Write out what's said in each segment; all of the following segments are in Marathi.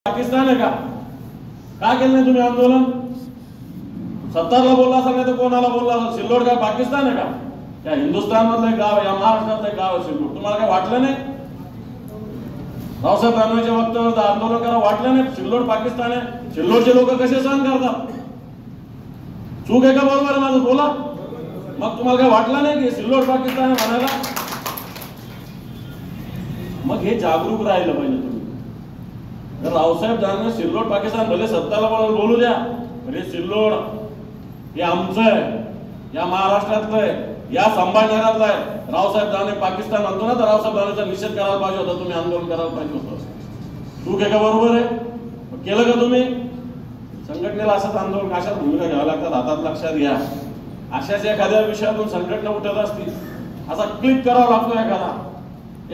पाकिस्तान है का केलं नाही तुम्ही आंदोलन? सत्तारला बोलला असाल नाही तर कोणाला बोलला असाल? सिल्लोड काय पाकिस्तान आहे का? या हिंदुस्थान मधलं गाव आहे, या महाराष्ट्रातलं गाव आहे सिल्लोड. तुम्हाला काय वाटलं नाही? रावसाहेब दानवेच्या वक्तव्यावर आंदोलन करा वाटलं नाही? सिल्लोड पाकिस्तान आहे. सिल्लोडचे लोक कसे सहन करतात? चूक आहे का बरोबर आहे माझं? बोला. मग तुम्हाला काय वाटलं नाही की सिल्लोड पाकिस्तान आहे म्हणायला? मग हे जागरूक राहिलं पाहिजे तुम्ही. तर रावसाहेब दानवे सिल्लोड पाकिस्तान भले सत्ताला बोलू द्या, म्हणजे सिल्लोड हे आमचं आहे, या महाराष्ट्रातलं आहे, या संभाजीनगरातलं आहे. रावसाहेब दानवे पाकिस्तान म्हणतो ना, तर रावसाहेब दानवेचा निषेध करायला पाहिजे होता, तुम्ही आंदोलन करायला पाहिजे होतं. चूक आहे का बरोबर आहे? केलं का तुम्ही? संघटनेला असंच आंदोलन अशाच भूमिका घ्याव्या लागतात. हातात लक्षात घ्या, अशाच एखाद्या विषयातून संघटना उठत असतील, असा क्लिक करावा लागतो.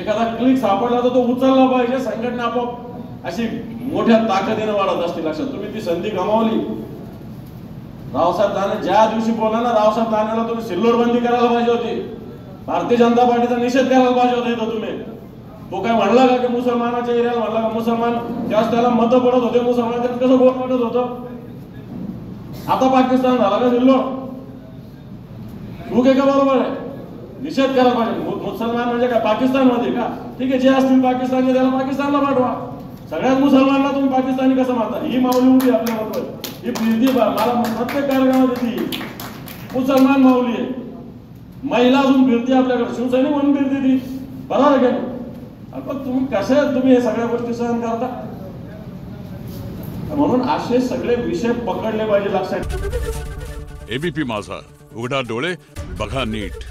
एखादा क्लिक सापडला तर तो उचलला पाहिजे. संघटना आपोआप अशी मोठ्या ताकदीने वाढत असते. लक्षात, तुम्ही ती संधी गमावली. रावसाहेब दानवे ज्या दिवशी बोला ना, रावसाहेब दानवेला तुम्ही सिल्लोड बंदी करायला पाहिजे होती. भारतीय जनता पार्टीचा निषेध करायला पाहिजे होता इथं तुम्ही. तो काय म्हणला का की मुसलमानाच्या एरियाला म्हणला का मुसलमान त्यावेळेस त्याला मतं पडत होते, मुसलमान त्यात कसं गोट वाटत होतं? आता पाकिस्तान झाला का सिल्लोड? चूक आहे का बरोबर आहे? निषेध करायला पाहिजे. मुसलमान म्हणजे काय पाकिस्तान मध्ये का? ठीक आहे, जे असतील पाकिस्तानचे त्याला पाकिस्तानला पाठवा. सगळ्याच मुसलमानांना तुम्ही पाकिस्तानी कसं मानता? ही माऊली उभी आपल्या बरोबर, ही फिरती मला प्रत्येक कार्यक्रमात येते. मुसलमान माऊली आहे, महिला अजून फिरती आपल्याकडे, शिवसैनिक म्हणून फिरते ती. बरोबर आहे का? पण तुम्ही कशा तुम्ही हे सगळ्या गोष्टी सहन करता? म्हणून असे सगळे विषय पकडले पाहिजे. लक्षात. एबीपी माझा, उघडा डोळे बघा नीट.